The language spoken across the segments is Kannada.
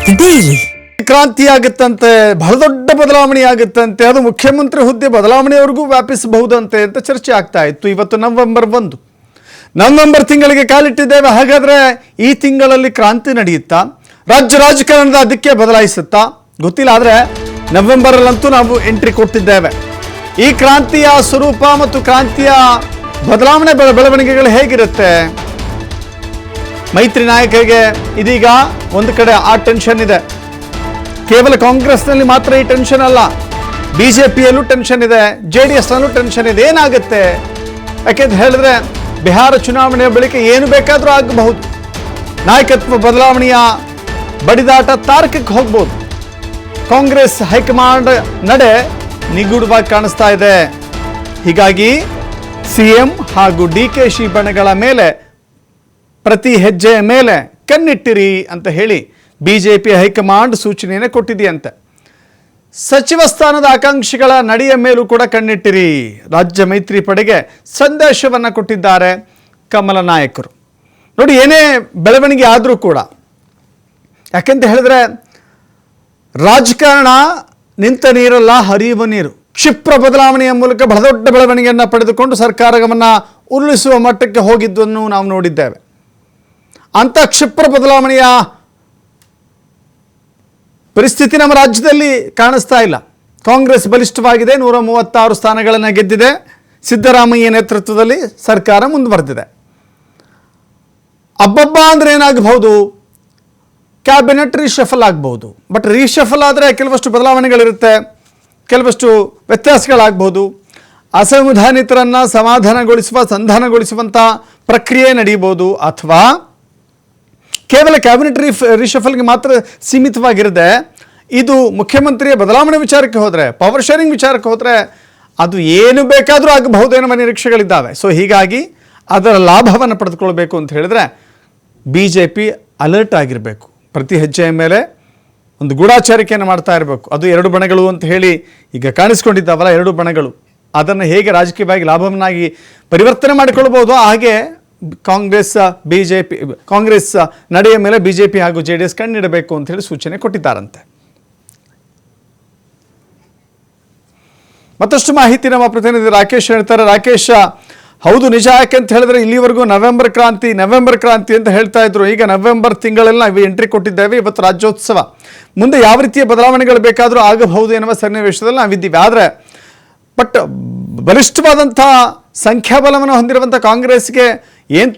ಡೈಲಿ ಕ್ರಾಂತಿ ಆಗುತ್ತಂತೆ, ಬಹಳ ದೊಡ್ಡ ಬದಲಾವಣೆ ಆಗುತ್ತಂತೆ, ಅದು ಮುಖ್ಯಮಂತ್ರಿ ಹುದ್ದೆ ಬದಲಾವಣೆಯವರೆಗೂ ವ್ಯಾಪಿಸಬಹುದಂತೆ ಅಂತ ಚರ್ಚೆ ಆಗ್ತಾ ಇತ್ತು. ಇವತ್ತು ನವೆಂಬರ್ ತಿಂಗಳಿಗೆ ಕಾಲಿಟ್ಟಿದ್ದೇವೆ. ಹಾಗಾದ್ರೆ ಈ ತಿಂಗಳಲ್ಲಿ ಕ್ರಾಂತಿ ನಡೆಯುತ್ತಾ, ರಾಜ್ಯ ರಾಜಕಾರಣದ ಅದಕ್ಕೆ ಬದಲಾಯಿಸುತ್ತಾ ಗೊತ್ತಿಲ್ಲ. ಆದರೆ ನವೆಂಬರಲ್ಲಂತೂ ನಾವು ಎಂಟ್ರಿ ಕೊಟ್ಟಿದ್ದೇವೆ. ಈ ಕ್ರಾಂತಿಯ ಸ್ವರೂಪ ಮತ್ತು ಕ್ರಾಂತಿಯ ಬದಲಾವಣೆ ಬೆಳವಣಿಗೆಗಳು ಹೇಗಿರುತ್ತೆ? ಮೈತ್ರಿ ನಾಯಕರಿಗೆ ಇದೀಗ ಒಂದು ಕಡೆ ಆ ಟೆನ್ಷನ್ ಇದೆ. ಕೇವಲ ಕಾಂಗ್ರೆಸ್ನಲ್ಲಿ ಮಾತ್ರ ಈ ಟೆನ್ಷನ್ ಅಲ್ಲ, ಬಿಜೆಪಿಯಲ್ಲೂ ಟೆನ್ಷನ್ ಇದೆ, JDSನಲ್ಲೂ ಟೆನ್ಷನ್ ಇದೆ. ಏನಾಗುತ್ತೆ ಯಾಕೆಂತ ಹೇಳಿದ್ರೆ ಬಿಹಾರ ಚುನಾವಣೆಯ ಬಳಿಕ ಏನು ಬೇಕಾದರೂ ಆಗಬಹುದು. ನಾಯಕತ್ವ ಬದಲಾವಣೆಯ ಬಡಿದಾಟ ತಾರಕಕ್ಕೆ ಹೋಗ್ಬೋದು. ಕಾಂಗ್ರೆಸ್ ಹೈಕಮಾಂಡ್ ನಡೆ ನಿಗೂಢವಾಗಿ ಕಾಣಿಸ್ತಾ ಇದೆ. ಹೀಗಾಗಿ CM ಹಾಗೂ DKಶ ಬಣಗಳ ಮೇಲೆ ಪ್ರತಿ ಹೆಜ್ಜೆಯ ಮೇಲೆ ಕಣ್ಣಿಟ್ಟಿರಿ ಅಂತ ಹೇಳಿ ಬಿಜೆಪಿ ಹೈಕಮಾಂಡ್ ಸೂಚನೆಯನ್ನು ಕೊಟ್ಟಿದೆಯಂತೆ. ಸಚಿವ ಸ್ಥಾನದ ಆಕಾಂಕ್ಷಿಗಳ ನಡೆಯ ಮೇಲೂ ಕೂಡ ಕಣ್ಣಿಟ್ಟಿರಿ. ರಾಜ್ಯ ಮೈತ್ರಿ ಪಡೆಗೆ ಸಂದೇಶವನ್ನು ಕೊಟ್ಟಿದ್ದಾರೆ ಕಮಲ ನಾಯಕರು. ನೋಡಿ, ಏನೇ ಬೆಳವಣಿಗೆ ಆದರೂ ಕೂಡ, ಯಾಕೆಂತ ಹೇಳಿದ್ರೆ ರಾಜಕಾರಣ ನಿಂತ ನೀರಲ್ಲ, ಹರಿಯುವ ನೀರು. ಕ್ಷಿಪ್ರ ಬದಲಾವಣೆಯ ಮೂಲಕ ಬಹಳ ದೊಡ್ಡ ಬೆಳವಣಿಗೆಯನ್ನು ಪಡೆದುಕೊಂಡು ಸರ್ಕಾರವನ್ನು ಉರುಳಿಸುವ ಮಟ್ಟಕ್ಕೆ ಹೋಗಿದ್ದನ್ನು ನಾವು ನೋಡಿದ್ದೇವೆ. ಅಂಥ ಕ್ಷಿಪ್ರ ಬದಲಾವಣೆಯ ಪರಿಸ್ಥಿತಿ ನಮ್ಮ ರಾಜ್ಯದಲ್ಲಿ ಕಾಣಿಸ್ತಾ ಇಲ್ಲ. ಕಾಂಗ್ರೆಸ್ ಬಲಿಷ್ಠವಾಗಿದೆ, 136 ಸ್ಥಾನಗಳನ್ನು ಗೆದ್ದಿದೆ. ಸಿದ್ದರಾಮಯ್ಯ ನೇತೃತ್ವದಲ್ಲಿ ಸರ್ಕಾರ ಮುಂದುವರೆದಿದೆ. ಅಬ್ಬಬ್ಬ ಅಂದರೆ ಏನಾಗಬಹುದು? ಕ್ಯಾಬಿನೆಟ್ ರೀಶಫಲ್ ಆಗಬಹುದು. ಬಟ್ ರೀಶಫಲ್ ಆದರೆ ಕೆಲವಷ್ಟು ಬದಲಾವಣೆಗಳಿರುತ್ತೆ, ಕೆಲವಷ್ಟು ವ್ಯತ್ಯಾಸಗಳಾಗಬಹುದು. ಅಸಂವಿಧಾನಿತರನ್ನು ಸಂಧಾನಗೊಳಿಸುವಂಥ ಪ್ರಕ್ರಿಯೆ ನಡೆಯಬಹುದು. ಅಥವಾ ಕೇವಲ ಕ್ಯಾಬಿನೆಟ್ ರೀಶಫಲ್ಗೆ ಮಾತ್ರ ಸೀಮಿತವಾಗಿರದೆ ಇದು ಮುಖ್ಯಮಂತ್ರಿಯ ಬದಲಾವಣೆ ವಿಚಾರಕ್ಕೆ ಹೋದರೆ, ಪವರ್ ಶೇರಿಂಗ್ ವಿಚಾರಕ್ಕೆ ಹೋದರೆ ಅದು ಏನು ಬೇಕಾದರೂ ಆಗಬಹುದು ಎನ್ನುವ ನಿರೀಕ್ಷೆಗಳಿದ್ದಾವೆ. ಸೊ ಹೀಗಾಗಿ ಅದರ ಲಾಭವನ್ನು ಪಡೆದುಕೊಳ್ಬೇಕು ಅಂತ ಹೇಳಿದ್ರೆ BJP ಅಲರ್ಟ್ ಆಗಿರಬೇಕು. ಪ್ರತಿ ಹೆಜ್ಜೆಯ ಮೇಲೆ ಒಂದು ಗೂಢಾಚಾರಿಕೆಯನ್ನು ಮಾಡ್ತಾ ಇರಬೇಕು. ಅದು 2 ಬಣಗಳು ಅಂತ ಹೇಳಿ ಈಗ ಕಾಣಿಸ್ಕೊಂಡಿದ್ದಾವಲ್ಲ, 2 ಬಣಗಳು, ಅದನ್ನು ಹೇಗೆ ರಾಜಕೀಯವಾಗಿ ಲಾಭವನ್ನಾಗಿ ಪರಿವರ್ತನೆ ಮಾಡಿಕೊಳ್ಬೋದು, ಹಾಗೆ ಕಾಂಗ್ರೆಸ್ ನಡೆಯ ಮೇಲೆ BJP ಹಾಗೂ JDS ಕಣ್ಣಿಡಬೇಕು ಅಂತ ಹೇಳಿ ಸೂಚನೆ ಕೊಟ್ಟಿದ್ದಾರಂತೆ. ಮತ್ತಷ್ಟು ಮಾಹಿತಿ ನಮ್ಮ ಪ್ರತಿನಿಧಿ ರಾಕೇಶ್ ಹೇಳ್ತಾರೆ. ರಾಕೇಶ್, ಹೌದು ನಿಜ. ಯಾಕೆಂತ ಹೇಳಿದ್ರೆ ಇಲ್ಲಿವರೆಗೂ ನವೆಂಬರ್ ಕ್ರಾಂತಿ ಅಂತ ಹೇಳ್ತಾ ಇದ್ರು. ಈಗ ನವೆಂಬರ್ ತಿಂಗಳೆಲ್ಲ ನಾವು ಎಂಟ್ರಿ ಕೊಟ್ಟಿದ್ದೇವೆ. ಇವತ್ತು ರಾಜ್ಯೋತ್ಸವ. ಮುಂದೆ ಯಾವ ರೀತಿಯ ಬದಲಾವಣೆಗಳು ಬೇಕಾದರೂ ಆಗಬಹುದು ಎನ್ನುವ ಸನ್ನಿವೇಶದಲ್ಲಿ ನಾವಿದ್ದೀವಿ. ಆದರೆ ಬಟ್ ಬಲಿಷ್ಠವಾದಂಥ ಸಂಖ್ಯಾಬಲವನ್ನು ಹೊಂದಿರುವಂಥ ಕಾಂಗ್ರೆಸ್ಗೆ ಏನು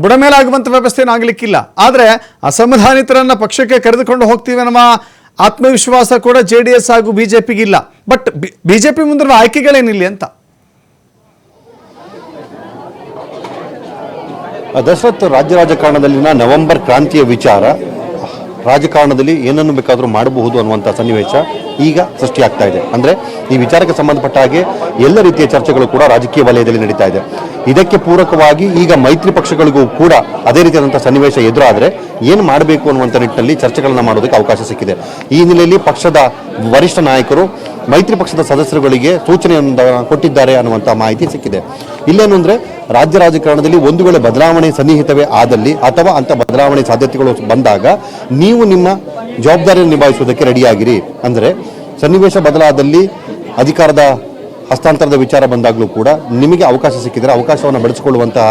ಬುಡ ಮೇಲಾಗುವಂಥ ವ್ಯವಸ್ಥೆ ಏನು ಆಗಲಿಕ್ಕಿಲ್ಲ. ಆದರೆ ಅಸಂವಿಧಾನಿತರನ್ನು ಪಕ್ಷಕ್ಕೆ ಕರೆದುಕೊಂಡು ಹೋಗ್ತೀವಿ ಅನ್ನುವ ಆತ್ಮವಿಶ್ವಾಸ ಕೂಡ JDS ಹಾಗೂ BJPಗಿಲ್ಲ. ಬಟ್ BJP ಮುಂದಿರುವ ಆಯ್ಕೆಗಳೇನಿಲ್ಲ ಅಂತ. ದಶರಥ್, ರಾಜ್ಯ ರಾಜಕಾರಣದಲ್ಲಿನ ನವೆಂಬರ್ ಕ್ರಾಂತಿಯ ವಿಚಾರ, ರಾಜಕಾರಣದಲ್ಲಿ ಏನನ್ನು ಬೇಕಾದರೂ ಮಾಡಬಹುದು ಅನ್ನುವಂಥ ಸನ್ನಿವೇಶ ಈಗ ಸೃಷ್ಟಿಯಾಗ್ತಾ ಇದೆ. ಅಂದರೆ ಈ ವಿಚಾರಕ್ಕೆ ಸಂಬಂಧಪಟ್ಟ ಹಾಗೆ ಎಲ್ಲ ರೀತಿಯ ಚರ್ಚೆಗಳು ಕೂಡ ರಾಜಕೀಯ ವಲಯದಲ್ಲಿ ನಡೀತಾ ಇದೆ. ಇದಕ್ಕೆ ಪೂರಕವಾಗಿ ಈಗ ಮೈತ್ರಿ ಪಕ್ಷಗಳಿಗೂ ಕೂಡ ಅದೇ ರೀತಿಯಾದಂಥ ಸನ್ನಿವೇಶ ಎದುರಾದರೆ ಏನು ಮಾಡಬೇಕು ಅನ್ನುವಂಥ ನಿಟ್ಟಿನಲ್ಲಿ ಚರ್ಚೆಗಳನ್ನು ಮಾಡೋದಕ್ಕೆ ಅವಕಾಶ ಸಿಕ್ಕಿದೆ. ಈ ಹಿನ್ನೆಲೆಯಲ್ಲಿ ಪಕ್ಷದ ವರಿಷ್ಠ ನಾಯಕರು ಮೈತ್ರಿ ಪಕ್ಷದ ಸದಸ್ಯರುಗಳಿಗೆ ಸೂಚನೆಯನ್ನು ಕೊಟ್ಟಿದ್ದಾರೆ ಅನ್ನುವಂಥ ಮಾಹಿತಿ ಸಿಕ್ಕಿದೆ. ಇಲ್ಲೇನು ಅಂದರೆ ರಾಜ್ಯ ರಾಜಕಾರಣದಲ್ಲಿ ಒಂದು ವೇಳೆ ಬದಲಾವಣೆ ಸನ್ನಿಹಿತವೇ ಆದಲ್ಲಿ ಅಥವಾ ಅಂಥ ಬದಲಾವಣೆ ಸಾಧ್ಯತೆಗಳು ಬಂದಾಗ ನೀವು ನಿಮ್ಮ ಜವಾಬ್ದಾರಿಯನ್ನು ನಿಭಾಯಿಸುವುದಕ್ಕೆ ರೆಡಿಯಾಗಿರಿ. ಅಂದರೆ ಸನ್ನಿವೇಶ ಬದಲಾದಲ್ಲಿ ಅಧಿಕಾರದ ಹಸ್ತಾಂತರದ ವಿಚಾರ ಬಂದಾಗಲೂ ಕೂಡ ನಿಮಗೆ ಅವಕಾಶ ಸಿಕ್ಕಿದರೆ ಅವಕಾಶವನ್ನು ಬಳಸಿಕೊಳ್ಳುವಂತಹ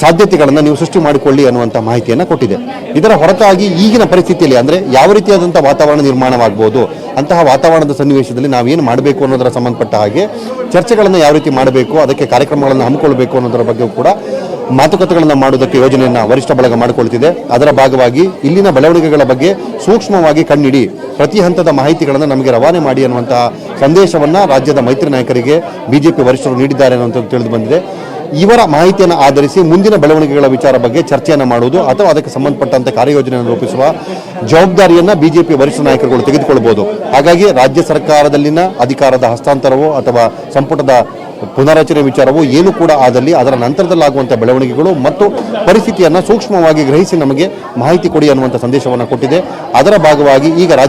ಸಾಧ್ಯತೆಗಳನ್ನು ನೀವು ಸೃಷ್ಟಿ ಮಾಡಿಕೊಳ್ಳಿ ಅನ್ನುವಂಥ ಮಾಹಿತಿಯನ್ನು ಕೊಟ್ಟಿದೆ. ಇದರ ಹೊರತಾಗಿ ಈಗಿನ ಪರಿಸ್ಥಿತಿಯಲ್ಲಿ ಅಂದರೆ ಯಾವ ರೀತಿಯಾದಂಥ ವಾತಾವರಣ ನಿರ್ಮಾಣವಾಗಬಹುದು, ಅಂತಹ ವಾತಾವರಣದ ಸನ್ನಿವೇಶದಲ್ಲಿ ನಾವೇನು ಮಾಡಬೇಕು ಅನ್ನೋದರ ಸಂಬಂಧಪಟ್ಟ ಹಾಗೆ ಚರ್ಚೆಗಳನ್ನು ಯಾವ ರೀತಿ ಮಾಡಬೇಕು, ಅದಕ್ಕೆ ಕಾರ್ಯಕ್ರಮಗಳನ್ನು ಹಮ್ಮಿಕೊಳ್ಬೇಕು ಅನ್ನೋದರ ಬಗ್ಗೆ ಕೂಡ ಮಾತುಕತೆಗಳನ್ನು ಮಾಡುವುದಕ್ಕೆ ಯೋಜನೆಯನ್ನು ವರಿಷ್ಠ ಬಳಗ ಮಾಡಿಕೊಳ್ತಿದೆ. ಅದರ ಭಾಗವಾಗಿ ಇಲ್ಲಿನ ಬೆಳವಣಿಗೆಗಳ ಬಗ್ಗೆ ಸೂಕ್ಷ್ಮವಾಗಿ ಕಣ್ಣಿಡಿ, ಪ್ರತಿ ಹಂತದ ಮಾಹಿತಿಗಳನ್ನು ನಮಗೆ ರವಾನೆ ಮಾಡಿ ಅನ್ನುವಂತಹ ಸಂದೇಶವನ್ನು ರಾಜ್ಯದ ಮೈತ್ರಿ ನಾಯಕರಿಗೆ BJP ವರಿಷ್ಠರು ನೀಡಿದ್ದಾರೆ ಅನ್ನುವಂಥದ್ದು ತಿಳಿದು ಬಂದಿದೆ. ಇವರ ಮಾಹಿತಿಯನ್ನು ಆಧರಿಸಿ ಮುಂದಿನ ಬೆಳವಣಿಗೆಗಳ ವಿಚಾರ ಬಗ್ಗೆ ಚರ್ಚೆಯನ್ನು ಮಾಡುವುದು ಅಥವಾ ಅದಕ್ಕೆ ಸಂಬಂಧಪಟ್ಟಂತೆ ಕಾರ್ಯಯೋಜನೆಯನ್ನು ರೂಪಿಸುವ ಜವಾಬ್ದಾರಿಯನ್ನು BJP ವರಿಷ್ಠ ನಾಯಕರುಗಳು ತೆಗೆದುಕೊಳ್ಳಬಹುದು. ಹಾಗಾಗಿ ರಾಜ್ಯ ಸರ್ಕಾರದಲ್ಲಿನ ಅಧಿಕಾರದ ಹಸ್ತಾಂತರವೋ ಅಥವಾ ಸಂಪುಟದ ಪುನರಚನೆ ವಿಚಾರವೋ ಏನು ಕೂಡ ಆದಲ್ಲಿ ಅದರ ನಂತರದಲ್ಲಾಗುವಂಥ ಬೆಳವಣಿಗೆಗಳು ಮತ್ತು ಪರಿಸ್ಥಿತಿಯನ್ನು ಸೂಕ್ಷ್ಮವಾಗಿ ಗ್ರಹಿಸಿ ನಮಗೆ ಮಾಹಿತಿ ಕೊಡಿ ಅನ್ನುವಂಥ ಸಂದೇಶವನ್ನು ಕೊಟ್ಟಿದೆ. ಅದರ ಭಾಗವಾಗಿ ಈಗ ರಾಜ್ಯ